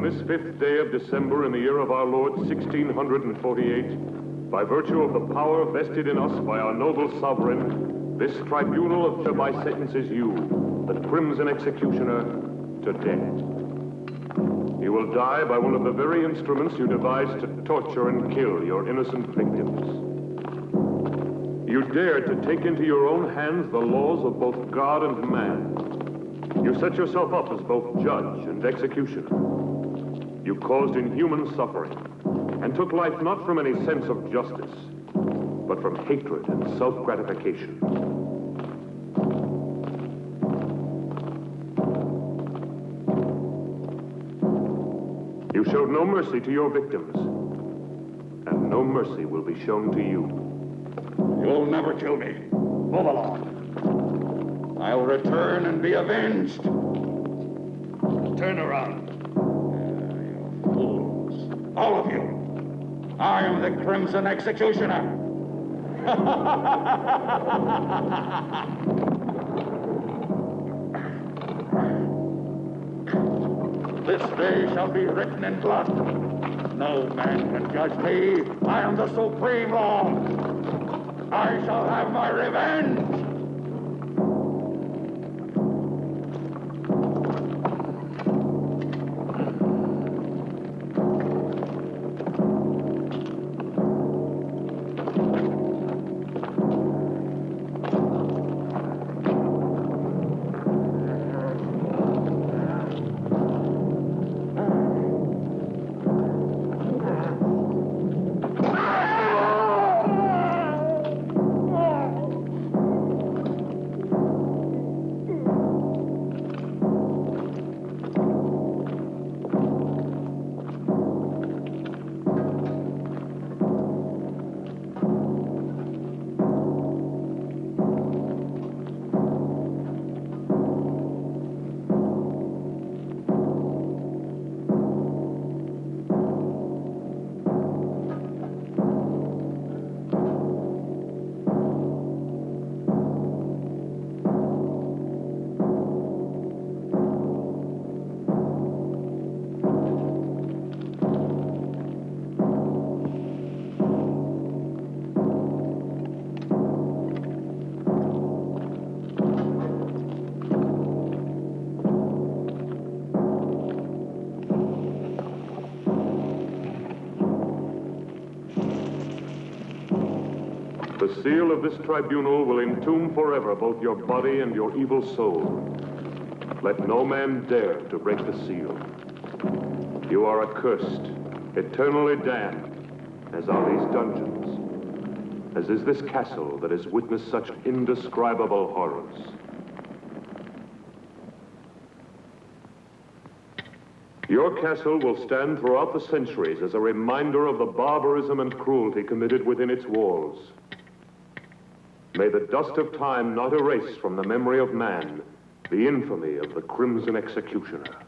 this 5th day of December in the year of our Lord 1648, by virtue of the power vested in us by our noble sovereign, this tribunal hereby sentences you, the Crimson Executioner, to death. You will die by one of the very instruments you devised to torture and kill your innocent victims. You dared to take into your own hands the laws of both God and man. You set yourself up as both judge and executioner. You caused inhuman suffering and took life not from any sense of justice, but from hatred and self-gratification. You showed no mercy to your victims, and no mercy will be shown to you. You'll never kill me. Move along. I'll return and be avenged. Turn around. You fools. All of you. I am the Crimson Executioner. This day shall be written in blood. No man can judge me. I am the supreme law. I shall have my revenge. The seal of this tribunal will entomb forever both your body and your evil soul. Let no man dare to break the seal. You are accursed, eternally damned, as are these dungeons, as is this castle that has witnessed such indescribable horrors. Your castle will stand throughout the centuries as a reminder of the barbarism and cruelty committed within its walls. May the dust of time not erase from the memory of man the infamy of the Crimson Executioner.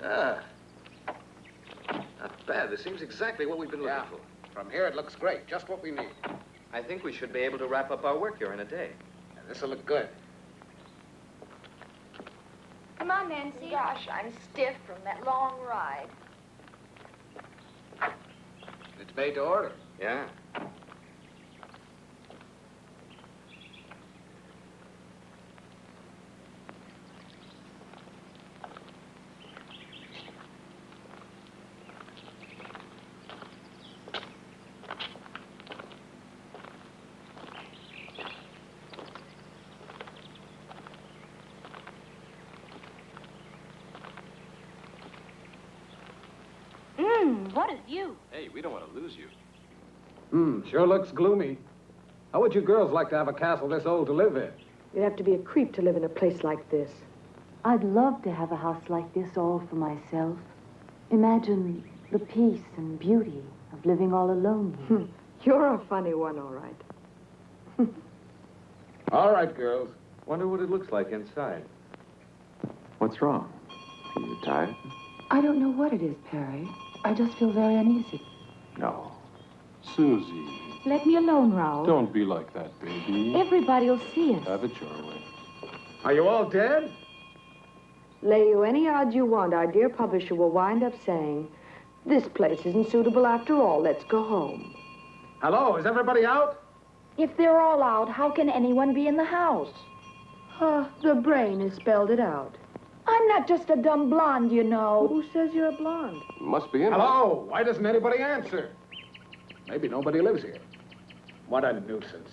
Ah. Not bad. This seems exactly what we've been looking for. From here, it looks great. Just what we need. I think we should be able to wrap up our work here in a day. This'll look good. Come on, Nancy. Gosh, I'm stiff from that long ride. It's made to order. Yeah. What a view. Hey, we don't want to lose you. Sure looks gloomy. How would you girls like to have a castle this old to live in? You'd have to be a creep to live in a place like this. I'd love to have a house like this all for myself. Imagine the peace and beauty of living all alone here. You're a funny one, all right. All right, girls. Wonder what it looks like inside. What's wrong? Are you tired? I don't know what it is, Perry. I just feel very uneasy. No. Susie, Let me alone, Raoul. don't be like that, baby. Everybody will see us. Have it your way. Are you all dead? Lay you any odds you want, our dear publisher will wind up saying, this place isn't suitable after all, let's go home. Hello, is everybody out? If they're all out, how can anyone be in the house? The brain has spelled it out. I'm not just a dumb blonde, you know. Who says you're a blonde? Must be in. Hello, why doesn't anybody answer? Maybe nobody lives here. What a nuisance.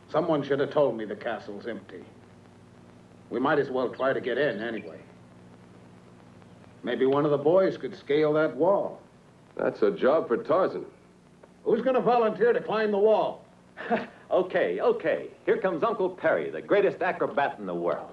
Someone should have told me the castle's empty. We might as well try to get in anyway. Maybe one of the boys could scale that wall. That's a job for Tarzan. Who's going to volunteer to climb the wall? Okay. Here comes Uncle Perry, the greatest acrobat in the world.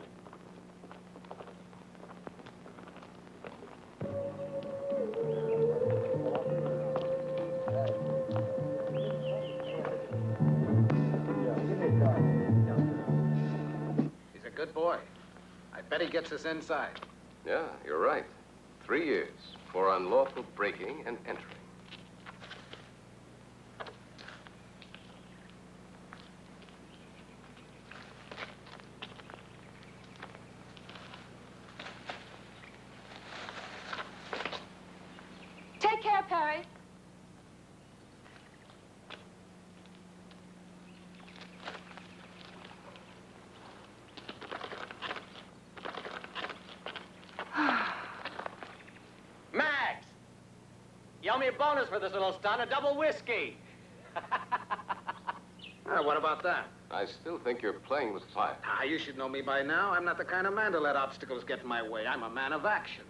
He's a good boy. I bet he gets us inside. Yeah, you're right. 3 years for unlawful breaking and entering. Take care, Perry. Max! You owe me a bonus for this little stunt, a double whiskey. What about that? I still think you're playing with fire. You should know me by now. I'm not the kind of man to let obstacles get in my way. I'm a man of action.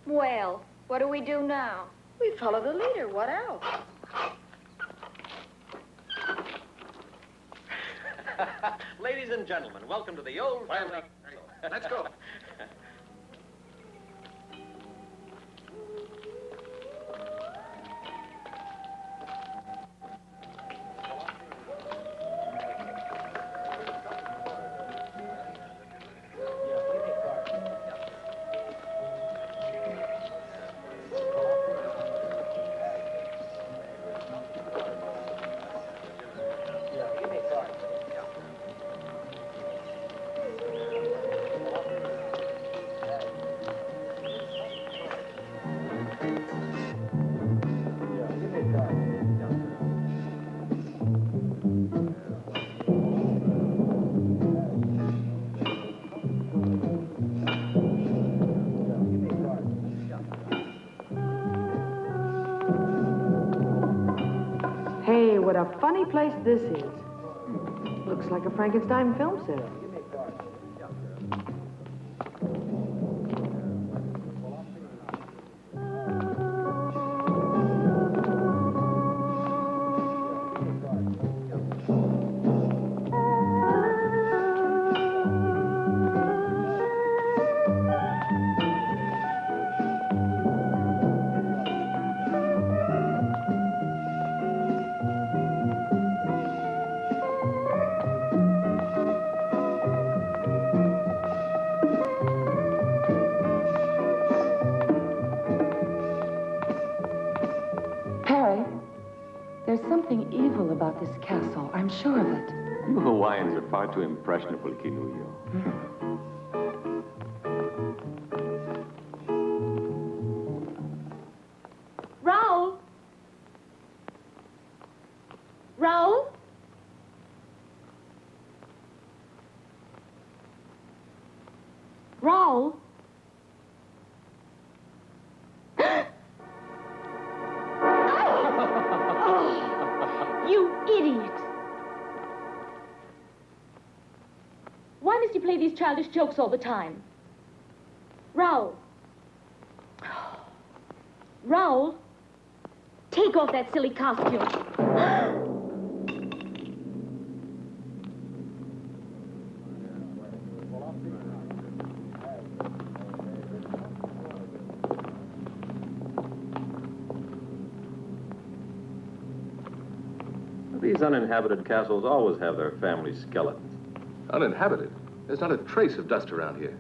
Well, what do we do now? We follow the leader, what else? Ladies and gentlemen, welcome to the old family. Let's go. Hey, what a funny place this is. Looks like a Frankenstein film set. You Hawaiians are far too impressionable, Kinuyo. Raul? Raul? Raul? You idiot! Why must you play these childish jokes all the time? Raul. Raul, take off that silly costume. These uninhabited castles always have their family skeletons. Uninhabited? There's not a trace of dust around here.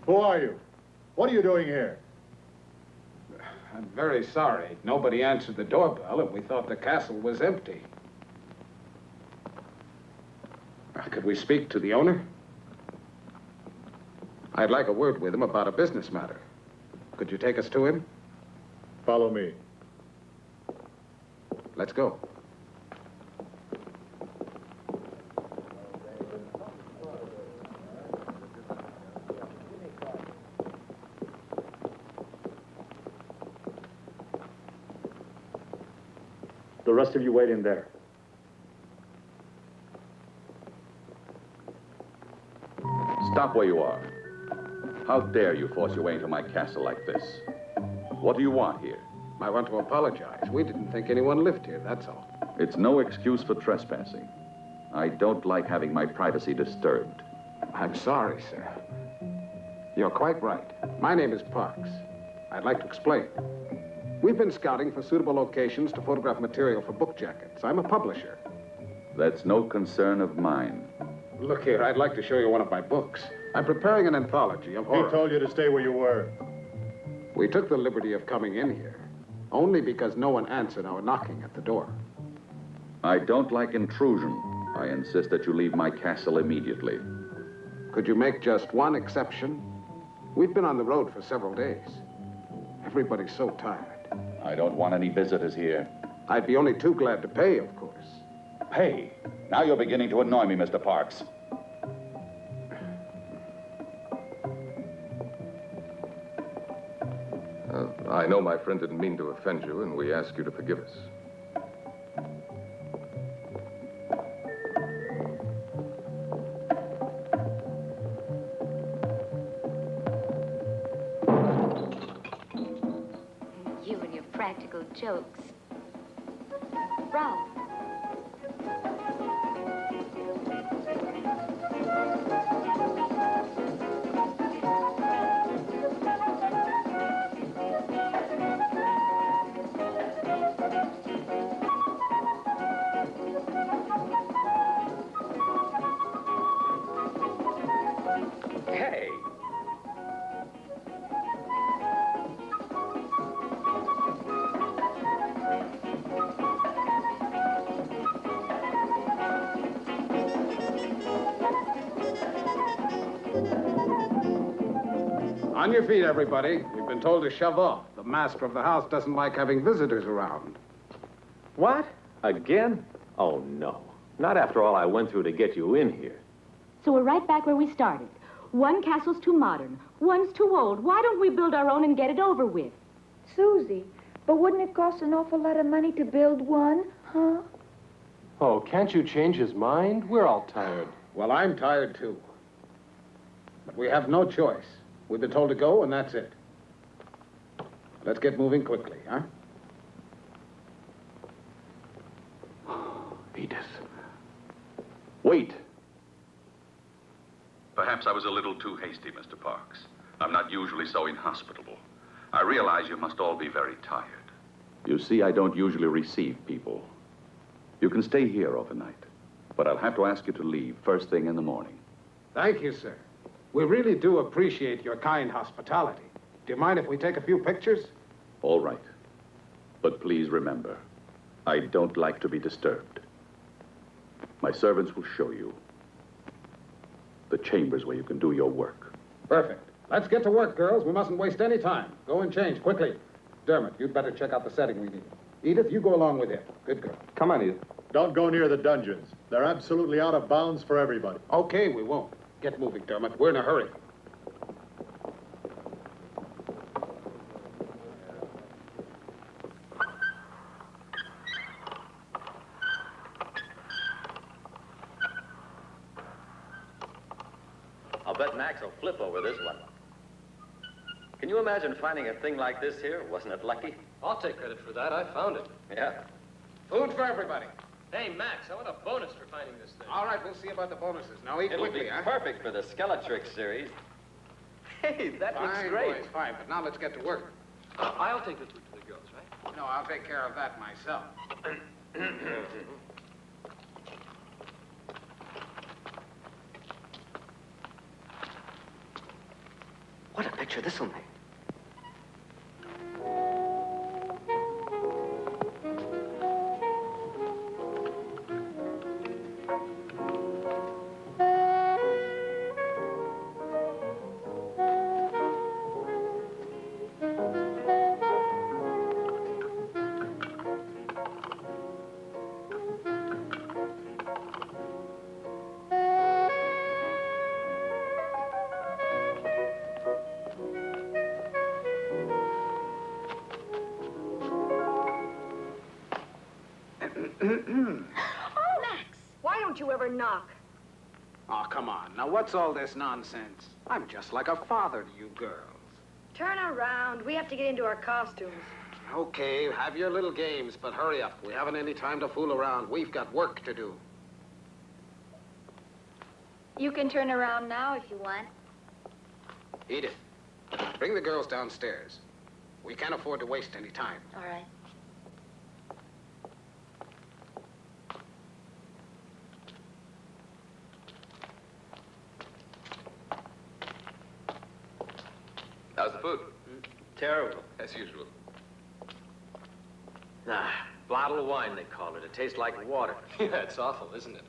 Who are you? What are you doing here? I'm very sorry. Nobody answered the doorbell, and we thought the castle was empty. Could we speak to the owner? I'd like a word with him about a business matter. Could you take us to him? Follow me. Let's go. The rest of you wait in there. Stop where you are. How dare you force your way into my castle like this? What do you want here? I want to apologize. We didn't think anyone lived here, that's all. It's no excuse for trespassing. I don't like having my privacy disturbed. I'm sorry, sir. You're quite right. My name is Parks. I'd like to explain. We've been scouting for suitable locations to photograph material for book jackets. I'm a publisher. That's no concern of mine. Look here, I'd like to show you one of my books. I'm preparing an anthology of horror. He told you to stay where you were. We took the liberty of coming in here only because no one answered our knocking at the door. I don't like intrusion. I insist that you leave my castle immediately. Could you make just one exception? We've been on the road for several days. Everybody's so tired. I don't want any visitors here. I'd be only too glad to pay, of course. Pay? Now you're beginning to annoy me, Mr. Parks. I know my friend didn't mean to offend you, and we ask you to forgive us. You and your practical jokes. Ralph. Hey! On your feet, everybody. We've been told to shove off. The master of the house doesn't like having visitors around. What? Again? Oh, no. Not after all I went through to get you in here. So we're right back where we started. One castle's too modern, one's too old. Why don't we build our own and get it over with? Susie, but wouldn't it cost an awful lot of money to build one, huh? Oh, can't you change his mind? We're all tired. Well, I'm tired, too. But we have no choice. We've been told to go, and that's it. Let's get moving quickly, huh? Edith. Wait. Perhaps I was a little too hasty, Mr. Parks. I'm not usually so inhospitable. I realize you must all be very tired. You see, I don't usually receive people. You can stay here overnight, but I'll have to ask you to leave first thing in the morning. Thank you, sir. We really do appreciate your kind hospitality. Do you mind if we take a few pictures? All right. But please remember, I don't like to be disturbed. My servants will show you the chambers where you can do your work. Perfect. Let's get to work, girls. We mustn't waste any time. Go and change, quickly. Dermot, you'd better check out the setting we need. Edith, you go along with him. Good girl. Come on, Edith. Don't go near the dungeons. They're absolutely out of bounds for everybody. Okay, we won't. Get moving, Dermot. We're in a hurry. I'll bet Max will flip over this one. Can you imagine finding a thing like this here? Wasn't it lucky? I'll take credit for that. I found it. Yeah. Food for everybody. Hey, Max, I want a bonus for finding this thing. All right, we'll see about the bonuses. Now eat It'll quickly, be huh? perfect for the Skeletrix series. Hey, that looks Fine, great. boys, fine. But now let's get to work. I'll take the food for the girls, right? No, I'll take care of that myself. What a picture this will make. Oh, Max, why don't you ever knock? Oh, come on. Now, what's all this nonsense? I'm just like a father to you girls. Turn around. We have to get into our costumes. Okay, have your little games, but hurry up. We haven't any time to fool around. We've got work to do. You can turn around now if you want. Edith, bring the girls downstairs. We can't afford to waste any time. All right. How's the food? Terrible. As usual. Bottle of wine, they call it. It tastes like water. Yeah, it's awful, isn't it?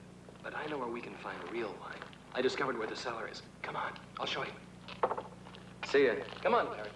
But I know where we can find real wine. I discovered where the cellar is. Come on, I'll show you. See ya. Come on, Larry.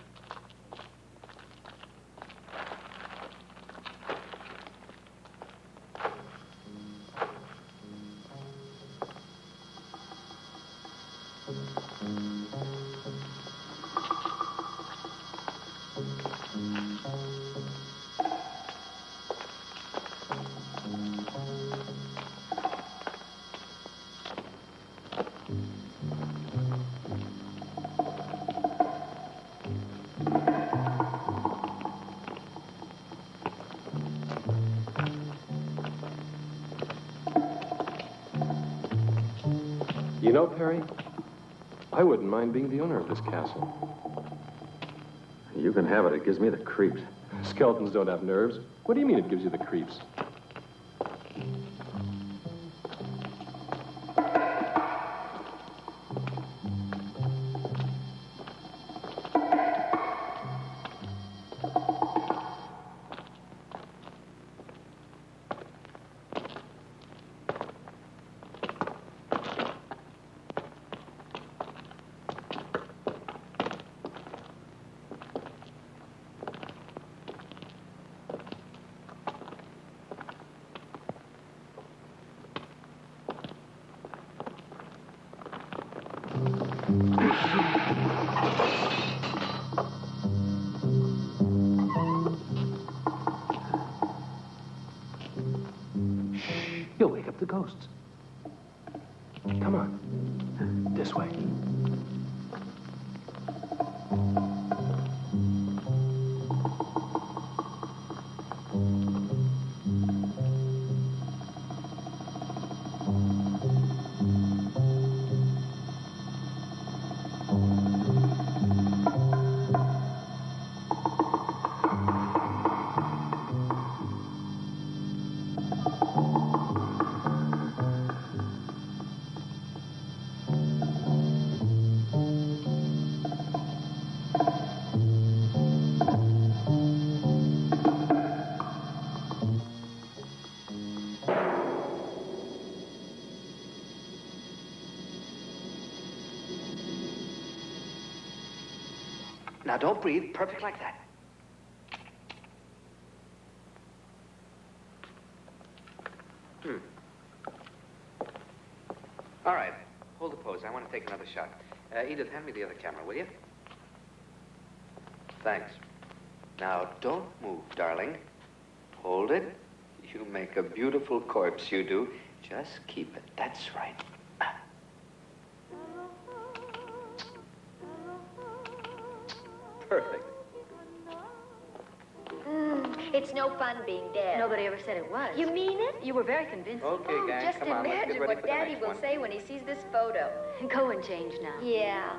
You know, Perry, I wouldn't mind being the owner of this castle. You can have it. It gives me the creeps. Skeletons don't have nerves. What do you mean it gives you the creeps? You'll wake up the ghosts. Come on. This way. Now, don't breathe. Perfect like that. All right. Hold the pose. I want to take another shot. Edith, hand me the other camera, will you? Thanks. Now, don't move, darling. Hold it. You make a beautiful corpse, you do. Just keep it. That's right. Perfect. It's no fun being dead. Nobody ever said it was. You mean it? You were very convincing. Okay, gang, Just come on. Let's imagine get ready what for the Daddy next will one. say when he sees this photo. Go and change now. Yeah.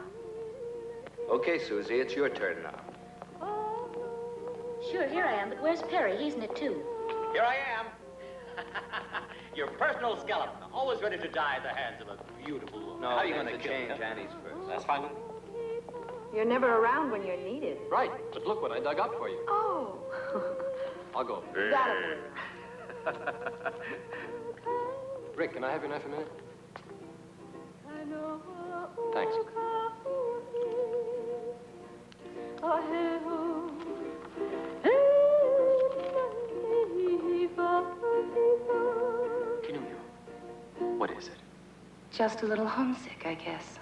Okay, Susie, it's your turn now. Sure, here I am, but where's Perry? He's in it too. Here I am. Your personal skeleton, always ready to die at the hands of a beautiful woman. No, How are you things going to will change. change? Annie's first. That's fine with me. You're never around when you're needed. Right, but look what I dug up for you. Oh. I'll go. That Rick, can I have your knife a minute? Thanks. Pinocchio, what is it? Just a little homesick, I guess.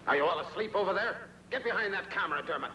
Are you all asleep over there? Get behind that camera, Dermot.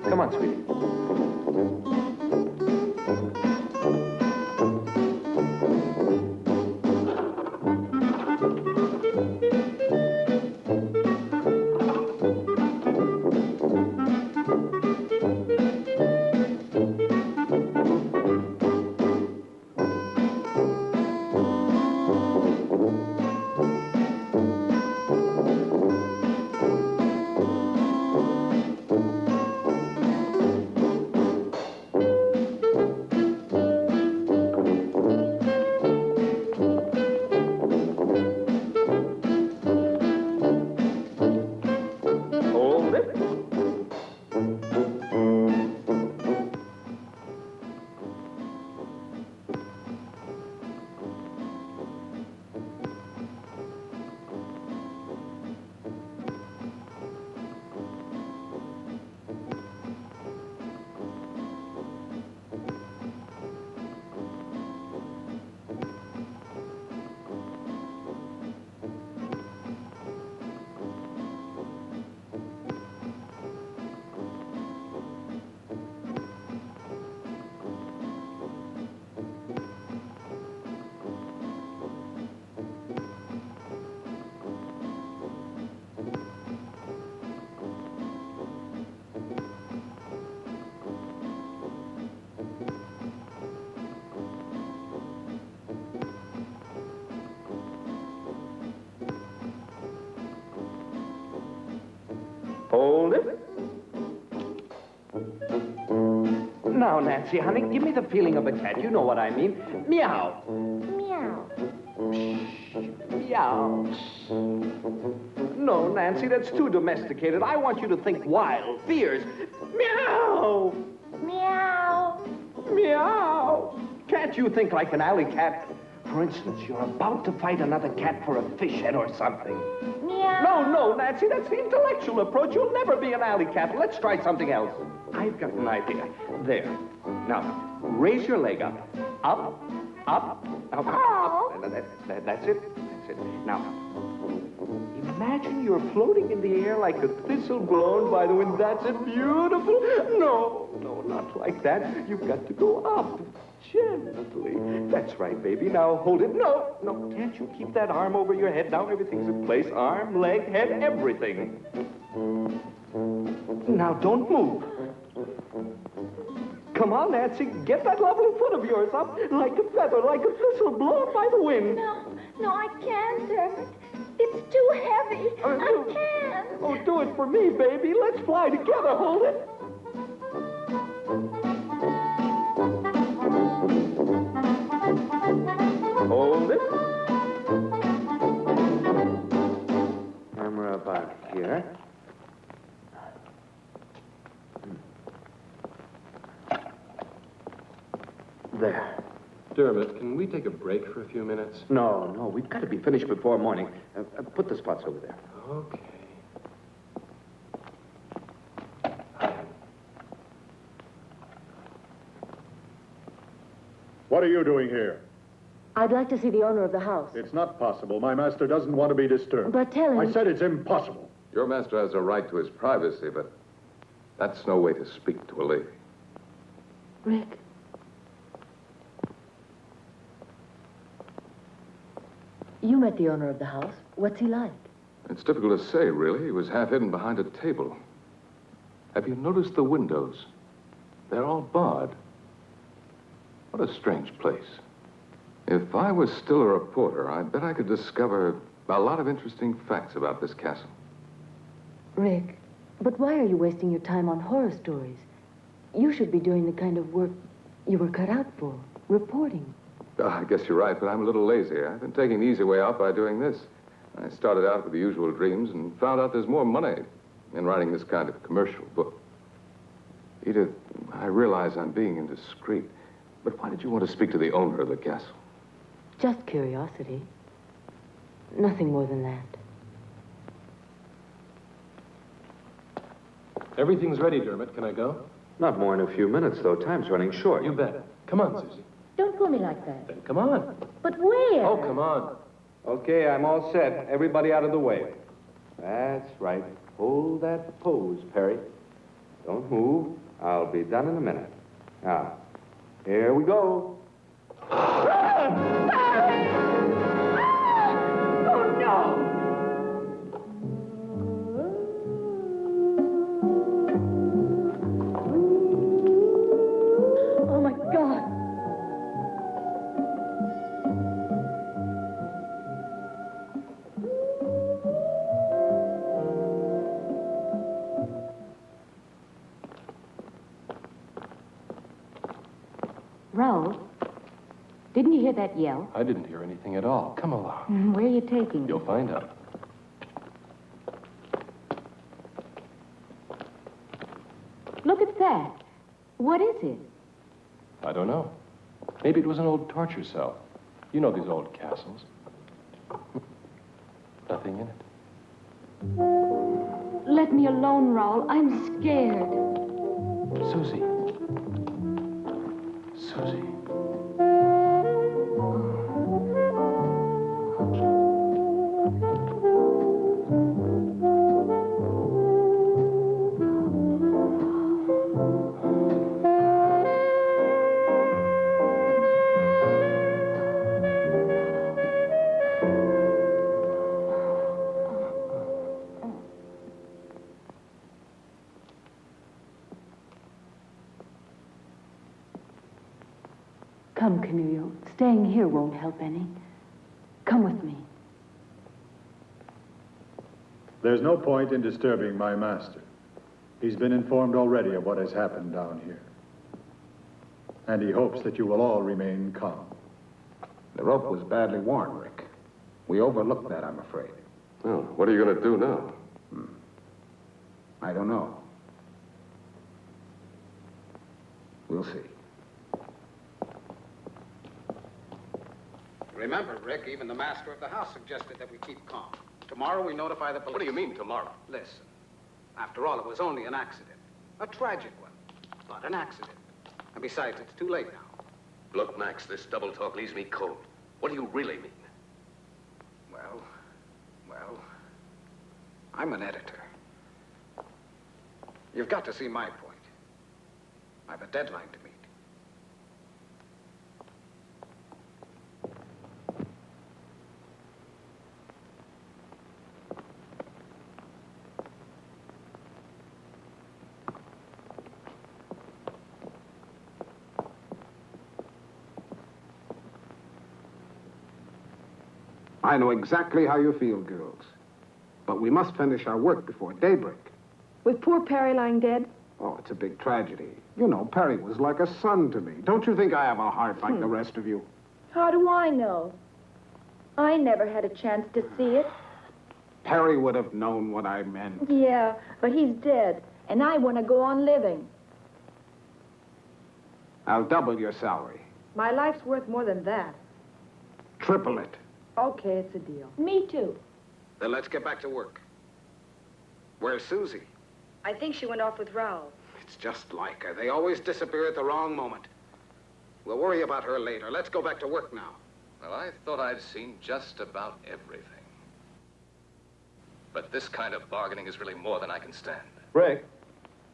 Come on, sweetie. Hold it. Hold it. Now, Nancy, honey, give me the feeling of a cat. You know what I mean. Meow. Meow. Meow. No, Nancy, that's too domesticated. I want you to think wild, fierce. Meow. Meow. Meow. Can't you think like an alley cat? For instance, you're about to fight another cat for a fish head or something. Meow. No, Nancy, that's the intellectual approach. You'll never be an alley cat. Let's try something else. I've got an idea. There. Now, raise your leg up. Up, up, up, up. That's it. That's it. Now, imagine you're floating in the air like a thistle blown by the wind. That's it. Beautiful. No, not like that. You've got to go up. Gently. That's right, baby. Now hold it. No, no, can't you keep that arm over your head? Now everything's in place. Arm, leg, head, everything. Now don't move. Come on, Nancy. Get that lovely foot of yours up like a feather, like a thistle blown by the wind. No, I can't, Dermot. It's too heavy. I can't. Oh, do it for me, baby. Let's fly together. Hold it. Hold it. Camera about here. There. Dermot, can we take a break for a few minutes? No, no, we've got to be finished before morning. Put the spots over there. Okay. What are you doing here? I'd like to see the owner of the house. It's not possible. My master doesn't want to be disturbed. But tell him... I said it's impossible. Your master has a right to his privacy, but that's no way to speak to a lady. Rick. You met the owner of the house. What's he like? It's difficult to say, really. He was half hidden behind a table. Have you noticed the windows? They're all barred. What a strange place. If I was still a reporter, I bet I could discover a lot of interesting facts about this castle. Rick, but why are you wasting your time on horror stories? You should be doing the kind of work you were cut out for, reporting. I guess you're right, but I'm a little lazy. I've been taking the easy way out by doing this. I started out with the usual dreams and found out there's more money in writing this kind of commercial book. Edith, I realize I'm being indiscreet, but why did you want to speak to the owner of the castle? Just curiosity. Nothing more than that. Everything's ready, Dermot. Can I go? Not more in a few minutes, though. Time's running short. You bet. Come on, Susie. Don't pull me like that. Then come on. But where? Oh, come on. Okay, I'm all set. Everybody out of the way. That's right. Hold that pose, Perry. Don't move. I'll be done in a minute. Now, here we go. Oh, no! Oh, my God. Raoul, didn't you hear that yell? I didn't hear anything at all. Come along. Where are you taking me? You'll find out. Look at that. What is it? I don't know. Maybe it was an old torture cell. You know these old castles. Nothing in it. Let me alone, Raoul. I'm scared. Susie. Susie. Come, Cornelio. Staying here won't help any. Come with me. There's no point in disturbing my master. He's been informed already of what has happened down here. And he hopes that you will all remain calm. The rope was badly worn, Rick. We overlooked that, I'm afraid. Well, what are you going to do now? I don't know. We'll see. Remember, Rick, even the master of the house suggested that we keep calm. Tomorrow we notify the police. What do you mean, tomorrow? Listen, after all, it was only an accident. A tragic one, but an accident. And besides, it's too late now. Look, Max, this double talk leaves me cold. What do you really mean? Well, I'm an editor. You've got to see my point. I've a deadline to meet. I know exactly how you feel, girls. But we must finish our work before daybreak. With poor Perry lying dead? Oh, it's a big tragedy. You know, Perry was like a son to me. Don't you think I have a heart like the rest of you? How do I know? I never had a chance to see it. Perry would have known what I meant. Yeah, but he's dead, and I want to go on living. I'll double your salary. My life's worth more than that. Triple it. Okay, it's a deal. Me too. Then let's get back to work. Where's Susie? I think she went off with Raoul. It's just like her. They always disappear at the wrong moment. We'll worry about her later. Let's go back to work now. Well, I thought I'd seen just about everything. But this kind of bargaining is really more than I can stand. Rick,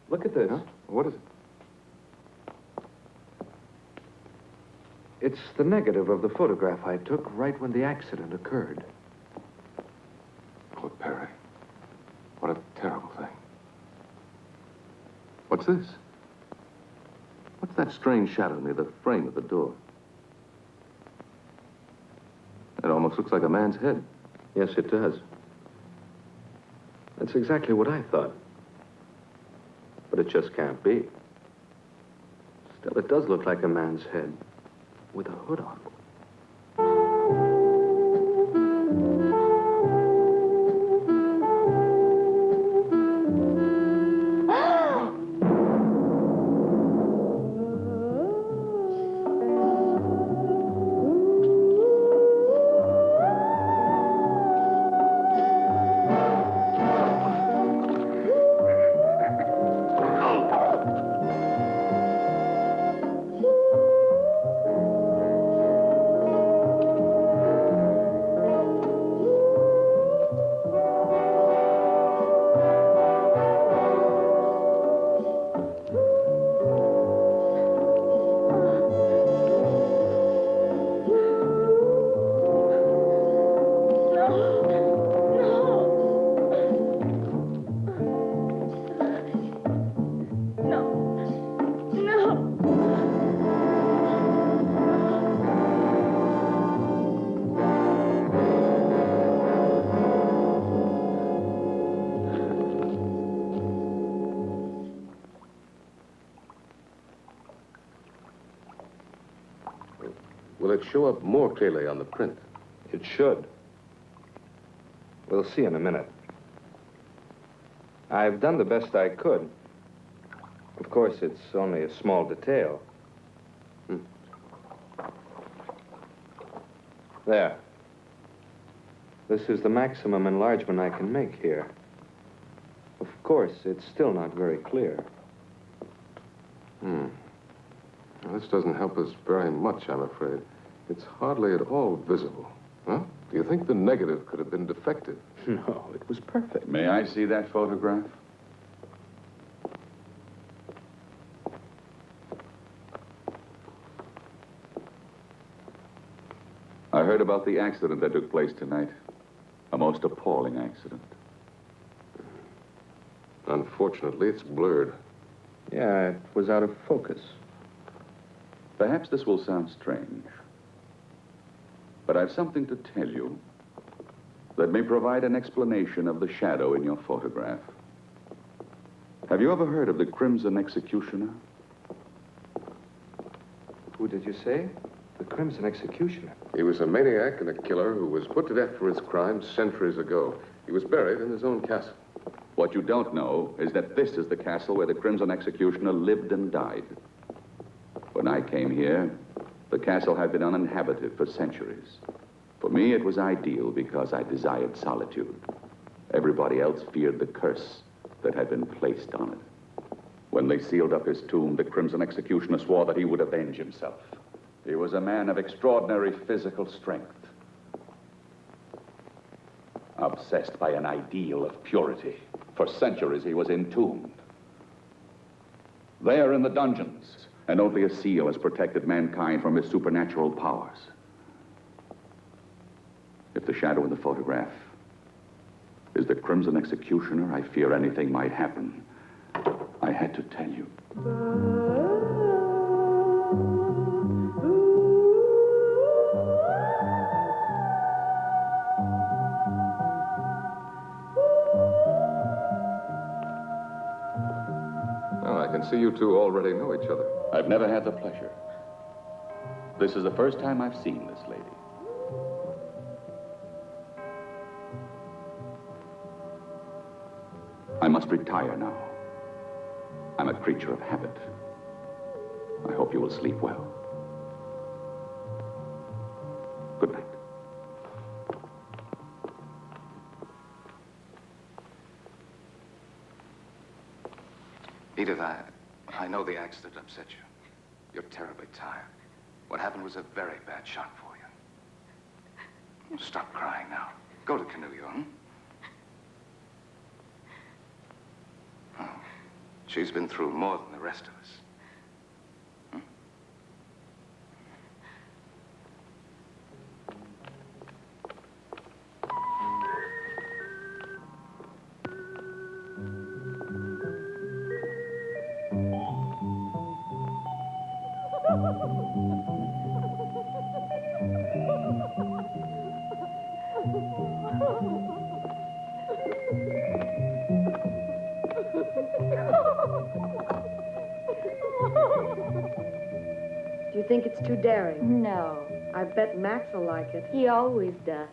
look at this. Huh? What is it? It's the negative of the photograph I took right when the accident occurred. Poor Perry. What a terrible thing. What's this? What's that strange shadow near the frame of the door? It almost looks like a man's head. Yes, it does. That's exactly what I thought. But it just can't be. Still, it does look like a man's head with a hood on. Will it show up more clearly on the print? It should. We'll see in a minute. I've done the best I could. Of course, it's only a small detail. There. This is the maximum enlargement I can make here. Of course, it's still not very clear. Well, this doesn't help us very much, I'm afraid. It's hardly at all visible. Huh? Do you think the negative could have been defective? No, it was perfect. May I see that photograph? I heard about the accident that took place tonight. A most appalling accident. Unfortunately, it's blurred. Yeah, it was out of focus. Perhaps this will sound strange, but I've something to tell you that may provide an explanation of the shadow in your photograph. Have you ever heard of the Crimson Executioner? Who did you say? The Crimson Executioner. He was a maniac and a killer who was put to death for his crimes centuries ago. He was buried in his own castle. What you don't know is that this is the castle where the Crimson Executioner lived and died. When I came here, the castle had been uninhabited for centuries. For me, it was ideal because I desired solitude. Everybody else feared the curse that had been placed on it. When they sealed up his tomb, the Crimson Executioner swore that he would avenge himself. He was a man of extraordinary physical strength, obsessed by an ideal of purity. For centuries, he was entombed. There in the dungeons, and only a seal has protected mankind from his supernatural powers. If the shadow in the photograph is the Crimson Executioner, I fear anything might happen. I had to tell you. I can see you two already know each other. I've never had the pleasure. This is the first time I've seen this lady. I must retire now. I'm a creature of habit. I hope you will sleep well. Good night. Edith, I know the accident upset you. You're terribly tired. What happened was a very bad shock for you. Stop crying now. Go to Canoe, hmm? Oh, she's been through more than the rest of us. Do you think it's too daring? No. I bet Max will like it. He always does.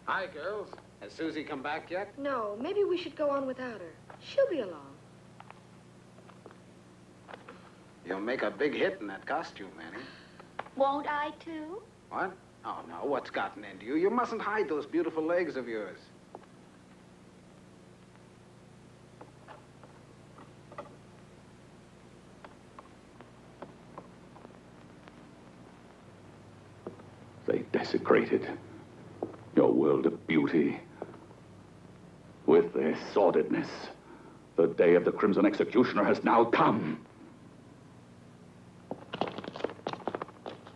Hi, girls. Has Susie come back yet? No, maybe we should go on without her. She'll be along. You'll make a big hit in that costume, Annie. Won't I, too? What? Oh, no, what's gotten into you? You mustn't hide those beautiful legs of yours. They desecrated your world of beauty with their sordidness. The day of the Crimson Executioner has now come.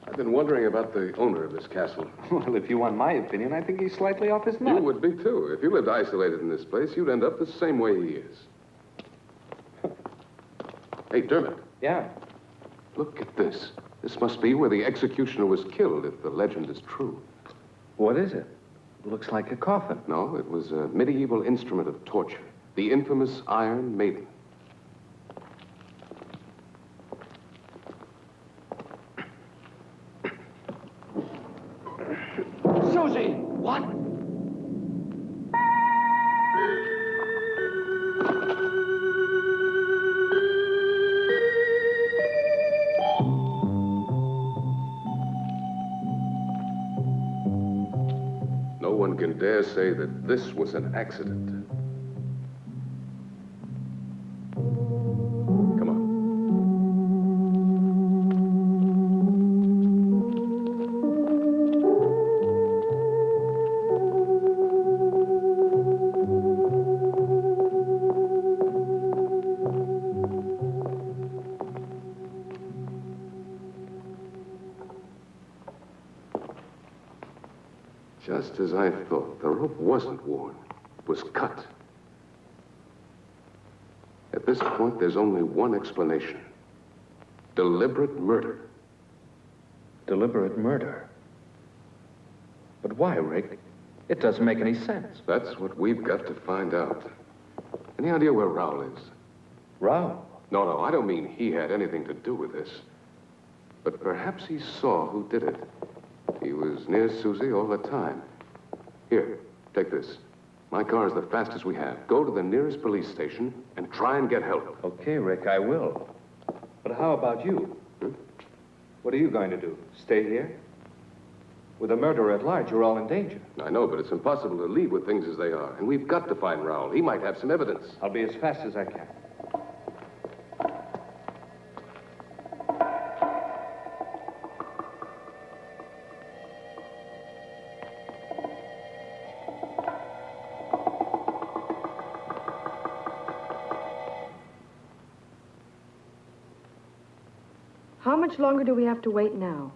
I've been wondering about the owner of this castle. Well, if you want my opinion, I think he's slightly off his nut. You would be, too. If you lived isolated in this place, you'd end up the same way he is. Hey, Dermot. Yeah? Look at this. This must be where the executioner was killed, if the legend is true. What is it? It looks like a coffin. No, it was a medieval instrument of torture. The infamous Iron Maiden. Susie! What? No one can dare say that this was an accident. Come on. Just as I thought, the rope wasn't worn. It was cut. At this point, there's only one explanation. Deliberate murder. Deliberate murder? But why, Rick? It doesn't make any sense. That's what we've got to find out. Any idea where Raoul is? Raoul? No, I don't mean he had anything to do with this. But perhaps he saw who did it. He was near Susie all the time. Here, take this. My car is the fastest we have. Go to the nearest police station and try and get help. Okay, Rick, I will. But how about you? What are you going to do? Stay here? With a murderer at large, you're all in danger. I know, but it's impossible to leave with things as they are. And we've got to find Raoul. He might have some evidence. I'll be as fast as I can. How much longer do we have to wait now?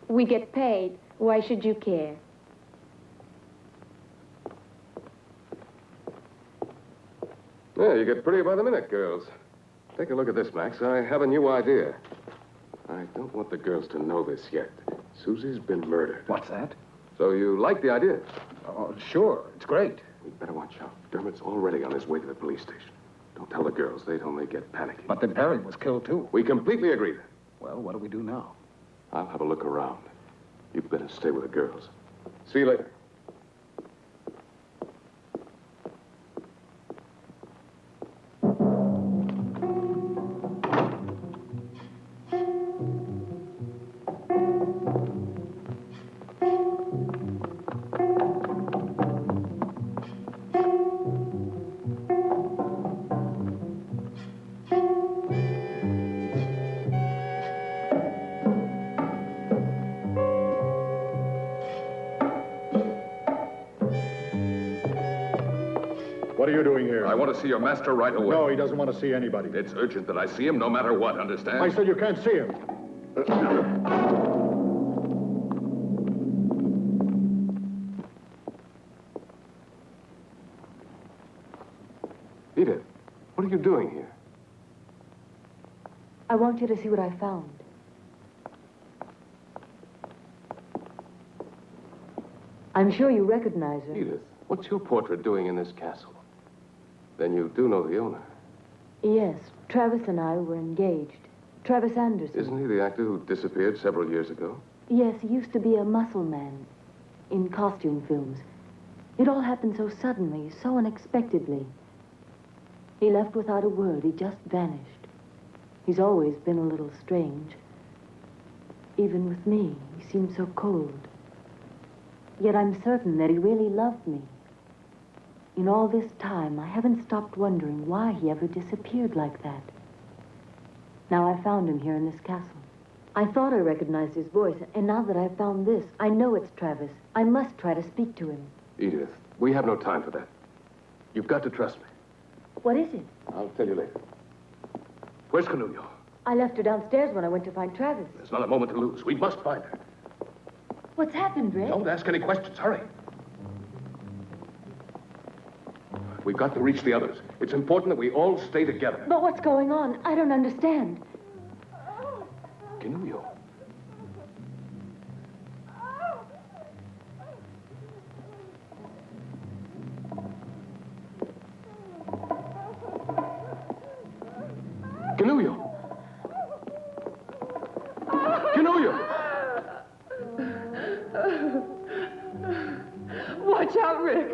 We get paid. Why should you care? Yeah, you get pretty by the minute, girls. Take a look at this, Max. I have a new idea. I don't want the girls to know this yet. Susie's been murdered. What's that? So you like the idea? Oh, sure. It's great. We'd better watch out. Dermot's already on his way to the police station. Don't tell the girls. They'd only get panicky. But then Perry was killed, too. We completely agree. Well, what do we do now? I'll have a look around. You better stay with the girls. See you later. What are you doing here? I want to see your master right away. No, he doesn't want to see anybody. It's urgent that I see him no matter what, understand? I said you can't see him. Edith, what are you doing here? I want you to see what I found. I'm sure you recognize her. Edith, what's your portrait doing in this castle? Then you do know the owner. Yes, Travis and I were engaged. Travis Anderson. Isn't he the actor who disappeared several years ago? Yes, he used to be a muscle man in costume films. It all happened so suddenly, so unexpectedly. He left without a word. He just vanished. He's always been a little strange. Even with me, he seemed so cold. Yet I'm certain that he really loved me. In all this time, I haven't stopped wondering why he ever disappeared like that. Now I found him here in this castle. I thought I recognized his voice, and now that I've found this, I know it's Travis. I must try to speak to him. Edith, we have no time for that. You've got to trust me. What is it? I'll tell you later. Where's Canulio? I left her downstairs when I went to find Travis. There's not a moment to lose. We must find her. What's happened, Rick? Don't ask any questions. Hurry. We've got to reach the others. It's important that we all stay together. But what's going on? I don't understand. Canulio. Canulio. Canulio. Watch out, Rick.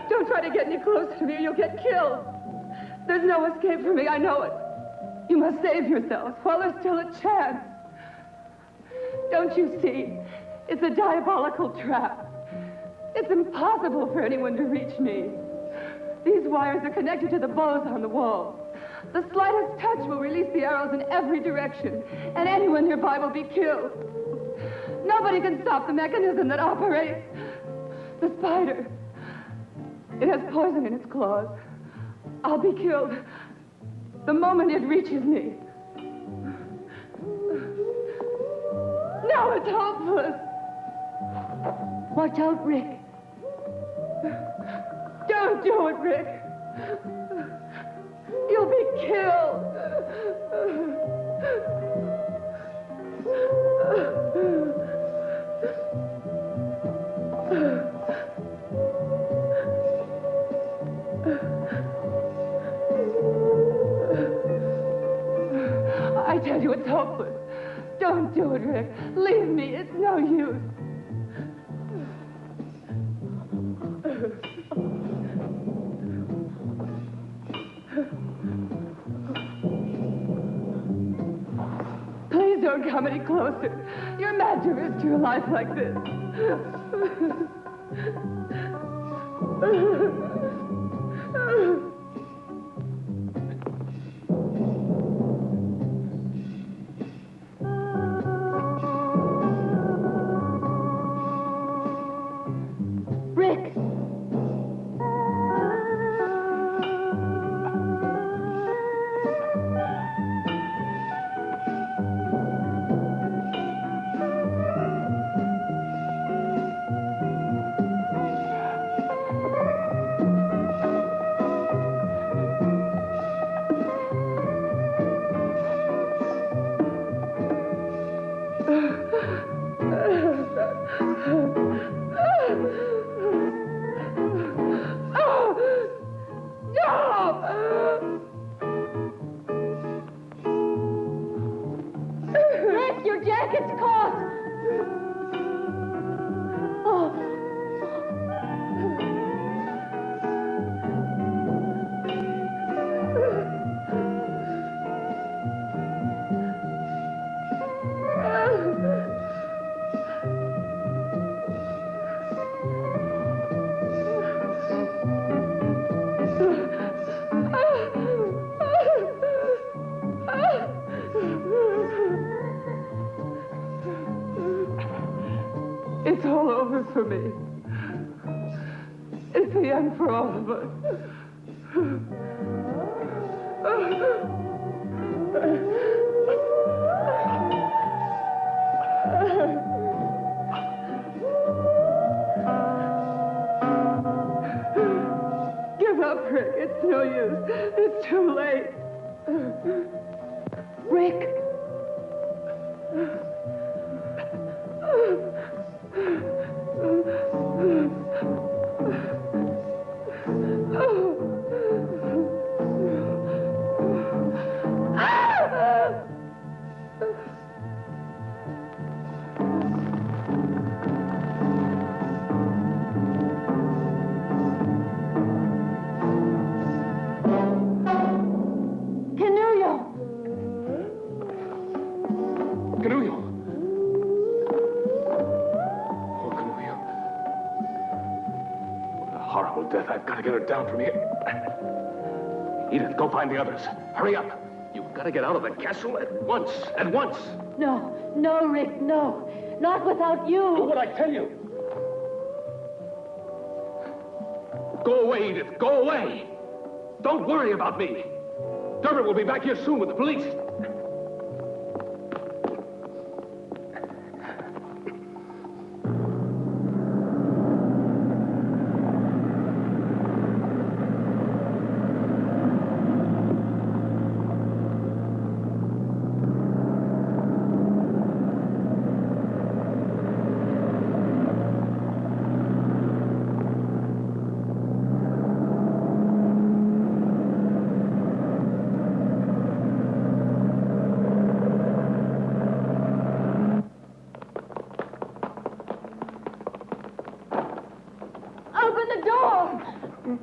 Don't try to get any closer to me or you'll get killed. There's no escape for me, I know it. You must save yourselves while there's still a chance. Don't you see? It's a diabolical trap. It's impossible for anyone to reach me. These wires are connected to the bows on the wall. The slightest touch will release the arrows in every direction, and anyone nearby will be killed. Nobody can stop the mechanism that operates. The spider. It has poison in its claws. I'll be killed the moment it reaches me. Now it's hopeless. Watch out, Rick. Don't do it, Rick. You'll be killed. I tell you, it's hopeless. Don't do it, Rick. Leave me. It's no use. Please don't come any closer. You're mad to risk your life like this. Rick! me. It's the end for all of us. Give up, Rick. It's no use. It's too late. Rick! Canullo! Oh, Canullo. What a horrible death. I've got to get her down from here. Edith, go find the others. Hurry up. You've got to get out of the castle at once. At once. No, no, Rick, no. Not without you. Do what I tell you. Go away, Edith. Go away. Don't worry about me. Dermot will be back here soon with the police.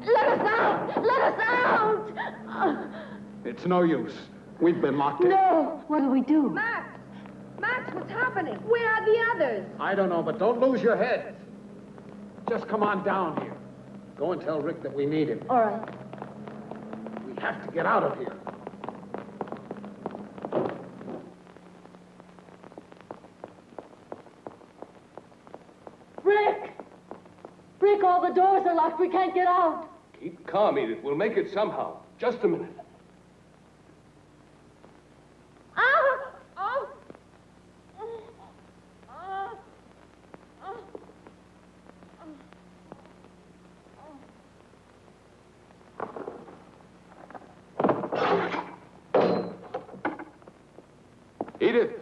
Let us out! Let us out! It's no use. We've been locked in. No! What'll we do? Max! Max, what's happening? Where are the others? I don't know, but don't lose your head. Just come on down here. Go and tell Rick that we need him. All right. We have to get out of here. Rick! Rick, all the doors are locked. We can't get out. Keep calm, Edith. We'll make it somehow. Just a minute. Edith!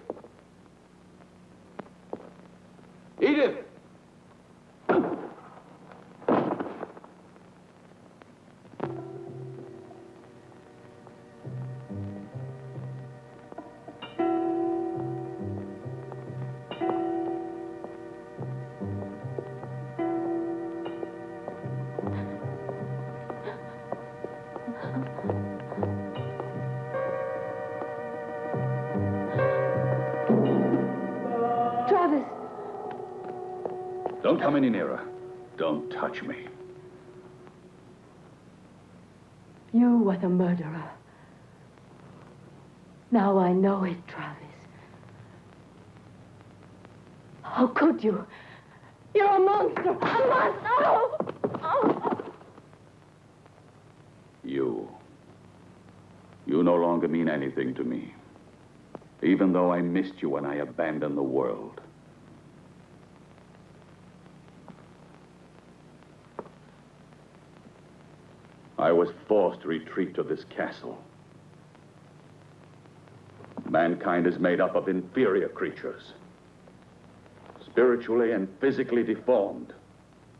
Edith! Travis! Don't come any nearer. Don't touch me. You were the murderer. Now I know it, Travis. How could you? You're a monster! A monster! Oh! Oh! You no longer mean anything to me. Even though I missed you when I abandoned the world. I was forced to retreat to this castle. Mankind is made up of inferior creatures, spiritually and physically deformed,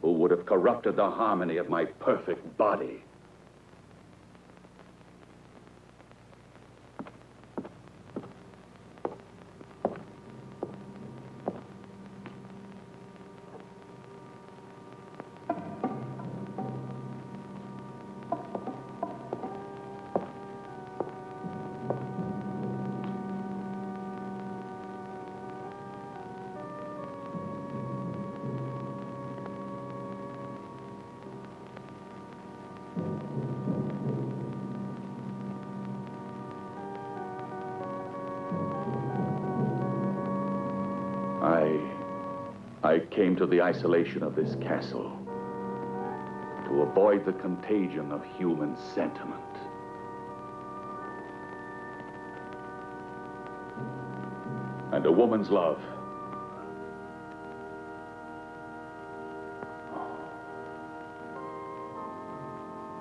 who would have corrupted the harmony of my perfect body. I came to the isolation of this castle to avoid the contagion of human sentiment. And a woman's love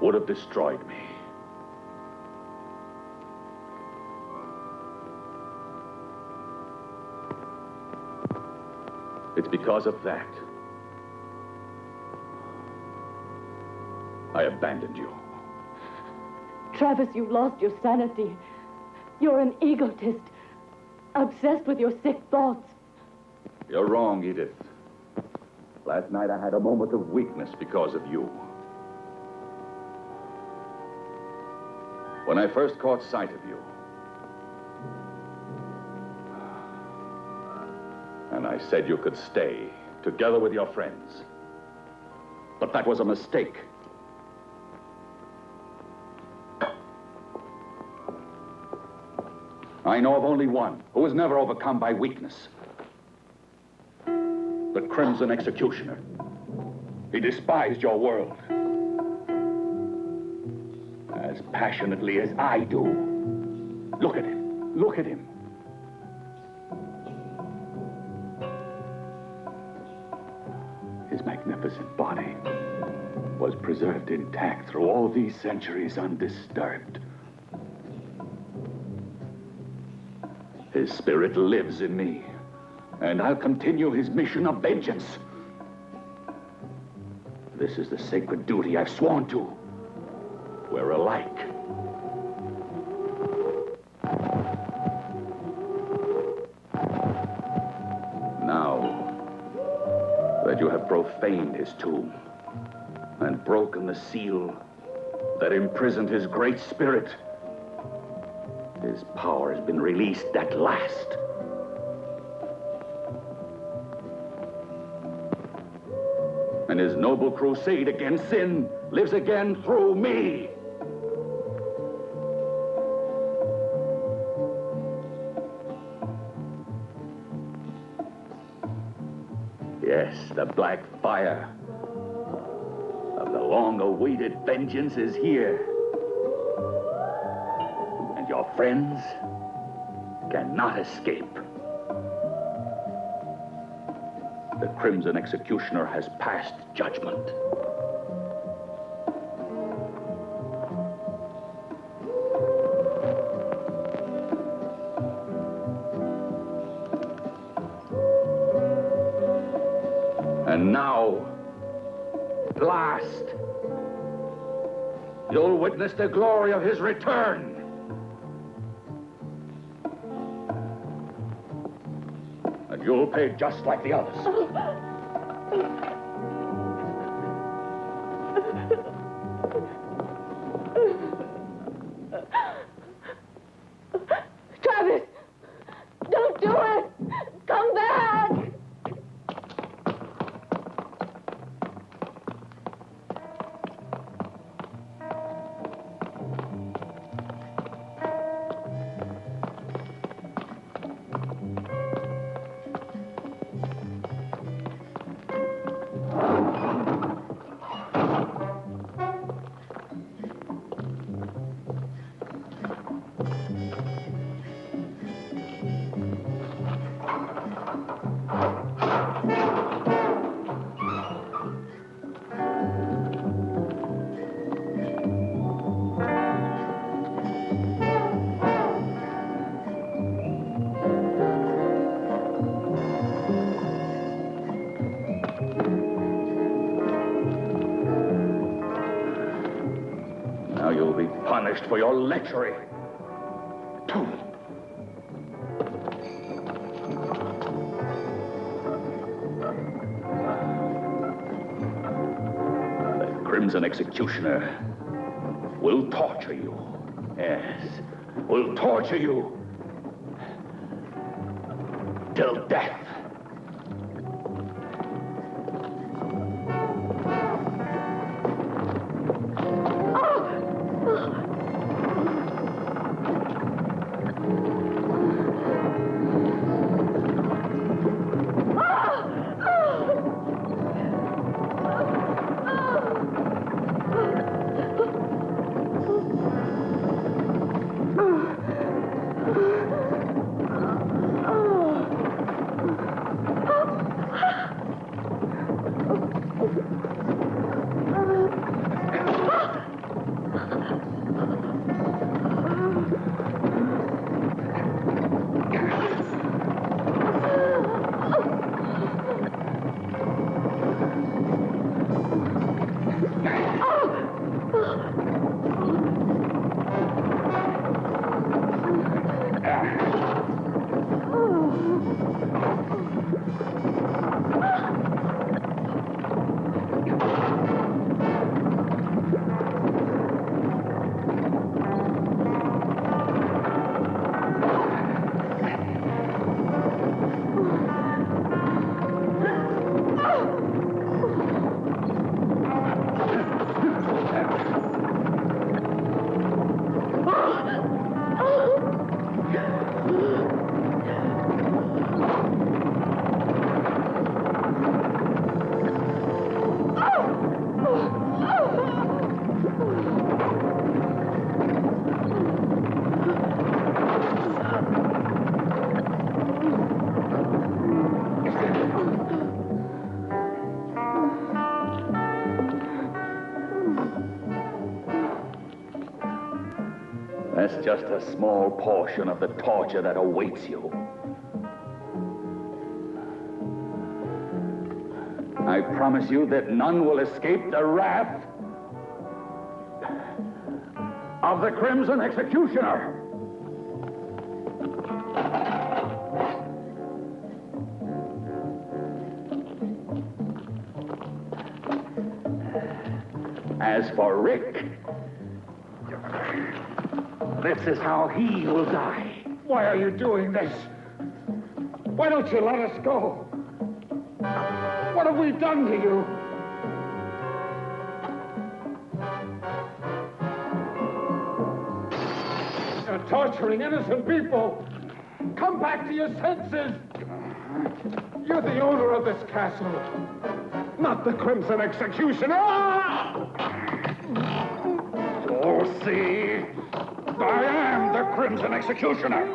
would have destroyed me. It's because of that I abandoned you. Travis, you've lost your sanity. You're an egotist, obsessed with your sick thoughts. You're wrong, Edith. Last night I had a moment of weakness because of you. When I first caught sight of you, and I said you could stay together with your friends. But that was a mistake. I know of only one who was never overcome by weakness. The Crimson Executioner. He despised your world as passionately as I do. Look at him. Look at him. His magnificent body was preserved intact through all these centuries undisturbed. His spirit lives in me, and I'll continue his mission of vengeance. This is the sacred duty I've sworn to. We're alike. Now that you have profaned his tomb and broken the seal that imprisoned his great spirit, his power has been released at last. And his noble crusade against sin lives again through me. Yes, the black fire of the long-awaited vengeance is here. And your friends cannot escape. The Crimson Executioner has passed judgment. And now, at last, you'll witness the glory of his return. And you'll pay just like the others. Travis! Don't do it! Come back! Now you'll be punished for your lechery. The Crimson Executioner will torture you. Yes, will torture you till death. That's just a small portion of the torture that awaits you. I promise you that none will escape the wrath of the Crimson Executioner. As for Rick, this is how he will die. Why are you doing this? Why don't you let us go? What have we done to you? You're torturing innocent people. Come back to your senses. You're the owner of this castle, not the Crimson Executioner. You'll see. I am the Crimson Executioner.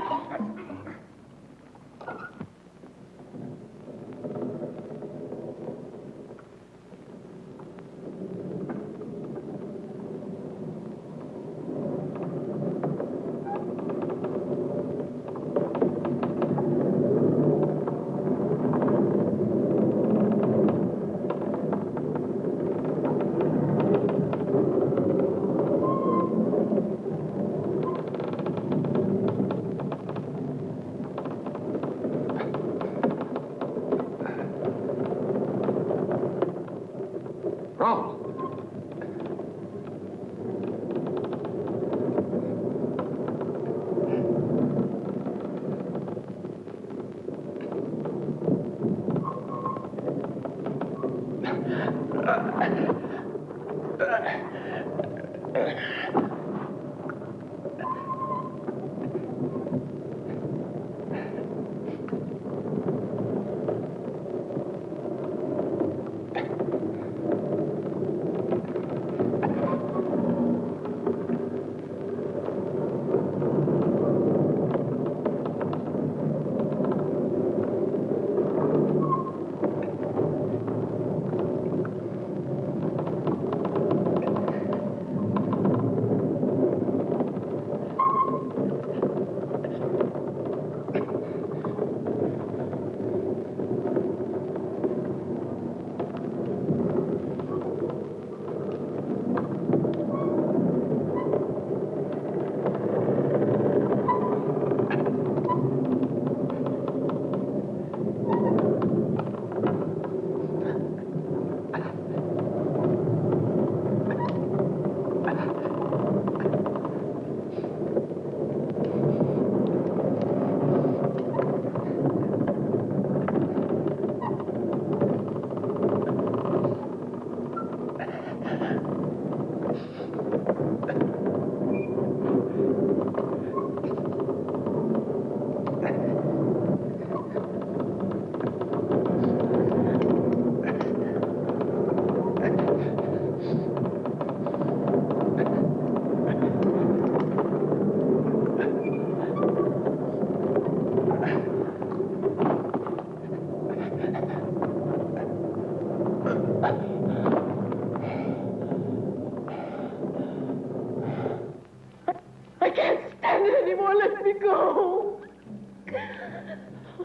I can't stand it anymore. Let me go.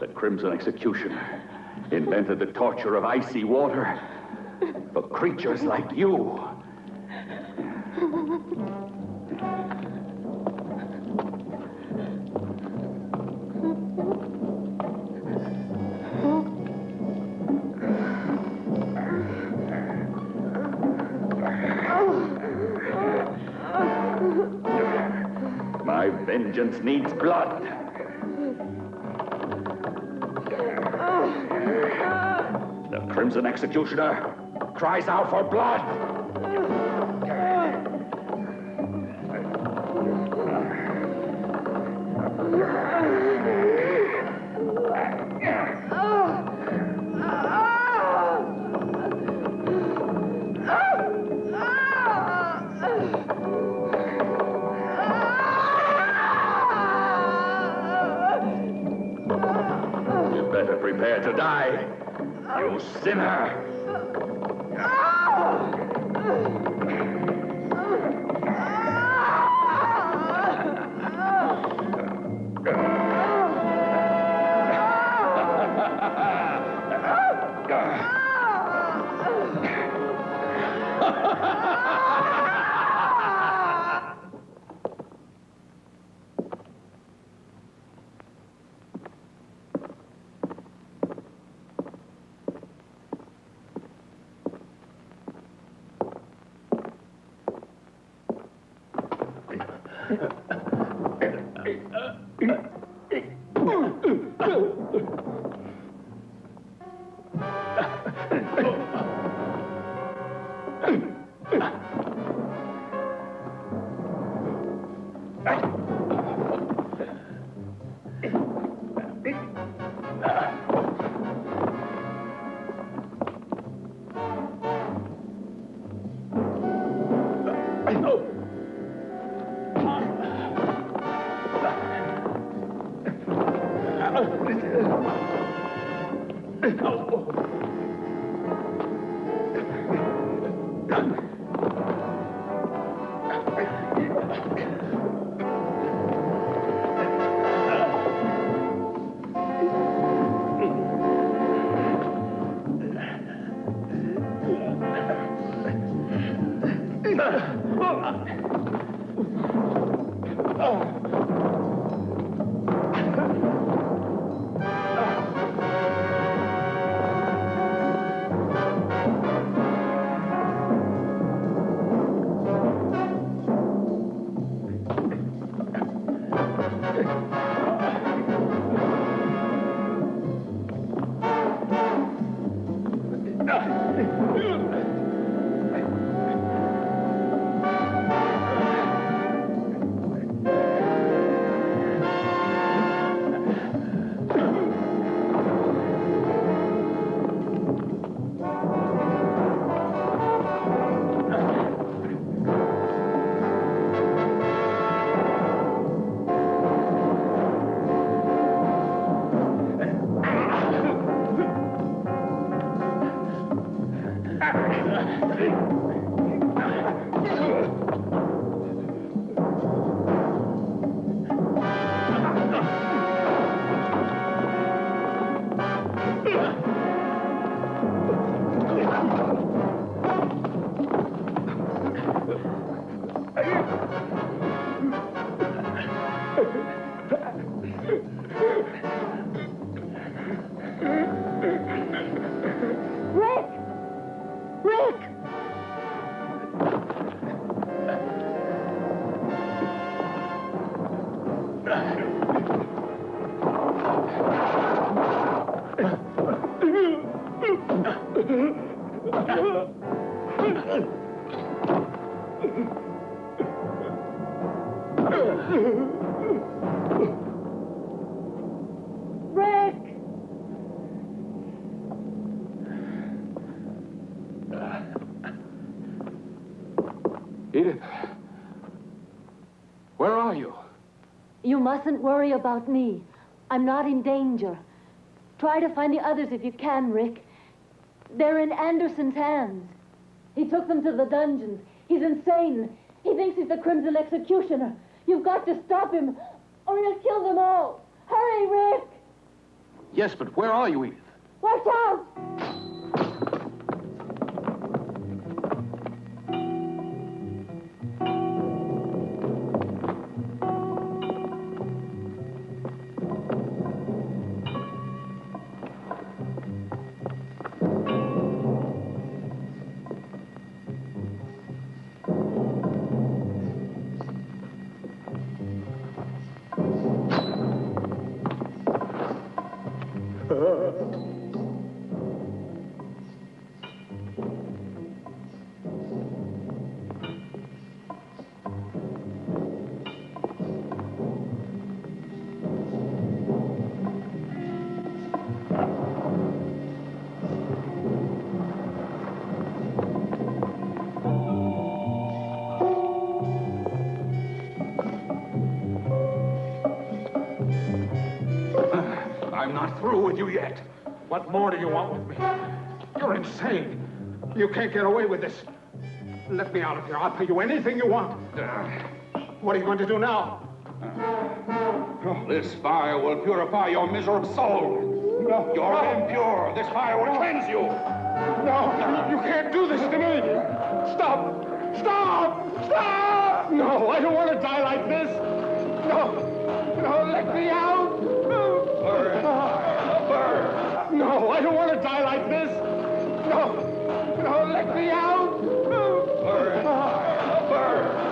The Crimson Executioner invented the torture of icy water for creatures like you. My vengeance needs blood. The Crimson Executioner cries out for blood. You better prepare to die, you sinner. Rick! Rick! Rick! Edith, where are you? You mustn't worry about me. I'm not in danger. Try to find the others if you can, Rick. They're in Anderson's hands. He took them to the dungeons. He's insane. He thinks he's the Crimson Executioner. You've got to stop him, or he'll kill them all. Hurry, Rick! Yes, but where are you, Edith? Watch out! I'm not through with you yet. What more do you want with me? You're insane. You can't get away with this. Let me out of here. I'll pay you anything you want. What are you going to do now? This fire will purify your miserable soul. No. You're impure. This fire will cleanse you. No, you can't do this to me. Stop! Stop! Stop! No, I don't want to die like this. No, no, let me out. Burn. Burn. No, I don't want to die like this. No, no, let me out. Burn. Burn.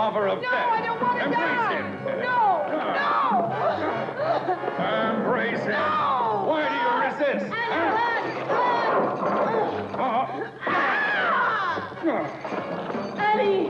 lover of No, death. I don't want to Embrace die. him. No, Embrace him. No. Why do you resist? Eddie!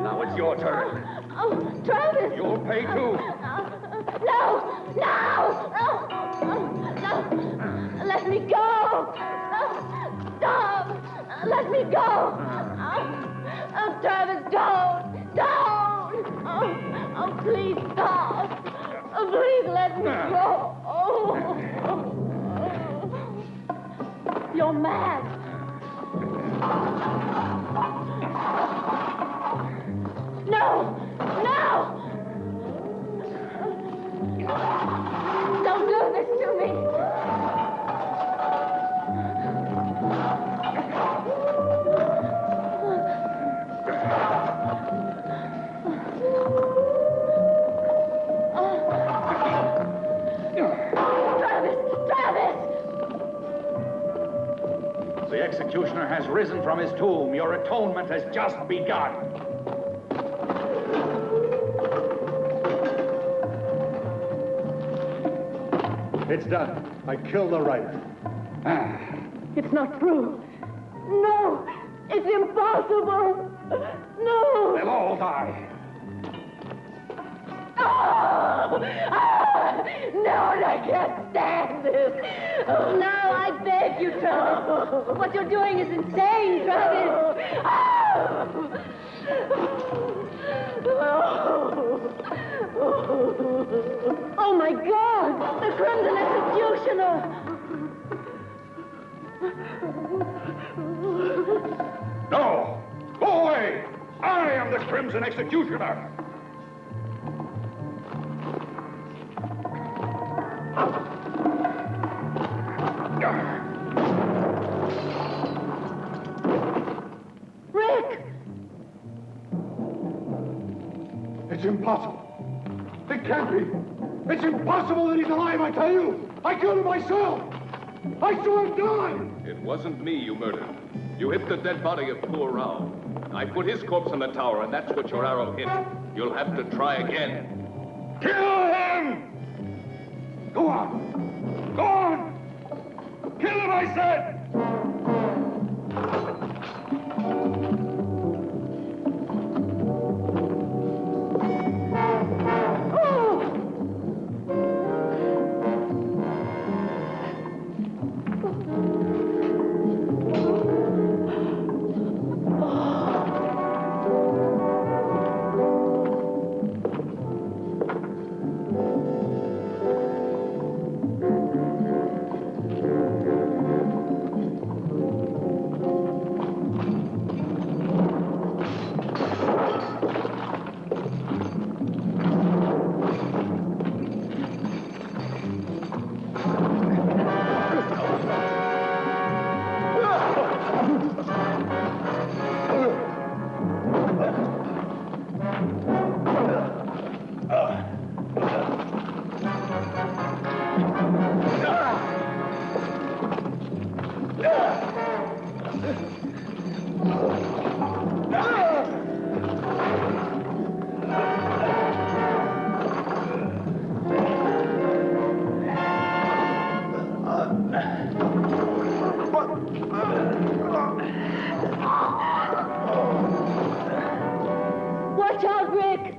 Now it's your turn. Oh, Travis! You'll pay too. No! Let me go! Stop! Let me go! Oh, Travis, don't! Oh, please stop! Oh, please let me go! You're mad! No! Don't do this to me! The executioner has risen from his tomb. Your atonement has just begun. It's done. I killed the writer. It's not true. No! It's impossible! No! They'll all die. No, I can't stand this. Oh, now I beg you, Travis. What you're doing is insane, Travis. Oh, my God! The Crimson Executioner! No! Go away! I am the Crimson Executioner! Rick! It's impossible. It can't be. It's impossible that he's alive, I tell you. I killed him myself. I saw him die. It wasn't me you murdered. You hit the dead body of poor Rao. I put his corpse on the tower, and that's what your arrow hit. You'll have to try again. Kill him! Go on! Go on! Kill him, I said! Watch out, Rick!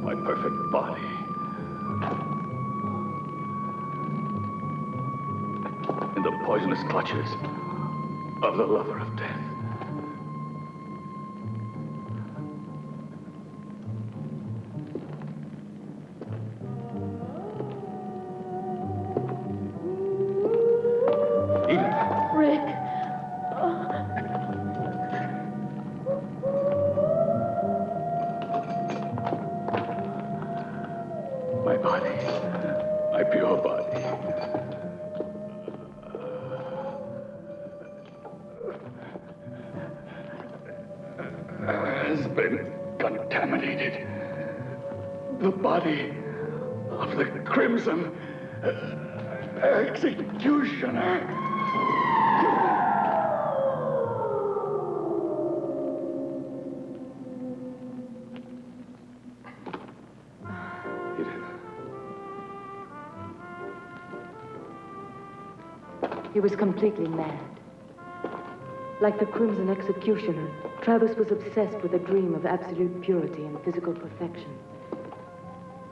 My perfect body. In the poisonous clutches of the lover of death. Rick! My body. My pure body. Has been contaminated. The body of the Crimson Executioner. He was completely mad. Like the Crimson Executioner, Travis was obsessed with a dream of absolute purity and physical perfection.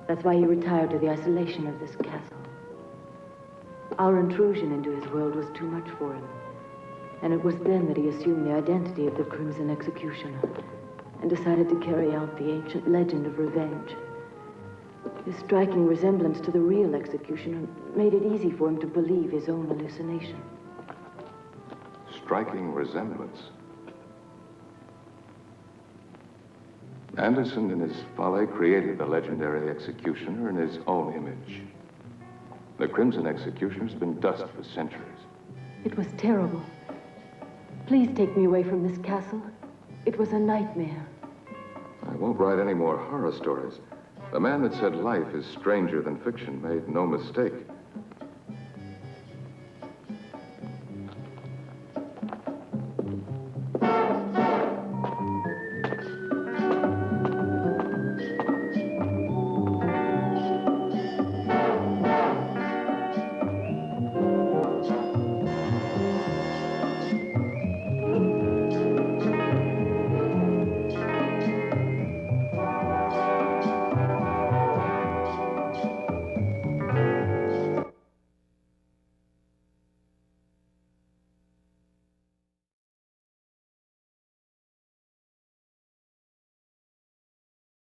That's why he retired to the isolation of this castle. Our intrusion into his world was too much for him. And it was then that he assumed the identity of the Crimson Executioner and decided to carry out the ancient legend of revenge. His striking resemblance to the real executioner made it easy for him to believe his own hallucination. Striking resemblance. Anderson, in his folly, created the legendary executioner in his own image. The Crimson Executioner's been dust for centuries. It was terrible. Please take me away from this castle. It was a nightmare. I won't write any more horror stories. The man that said life is stranger than fiction made no mistake.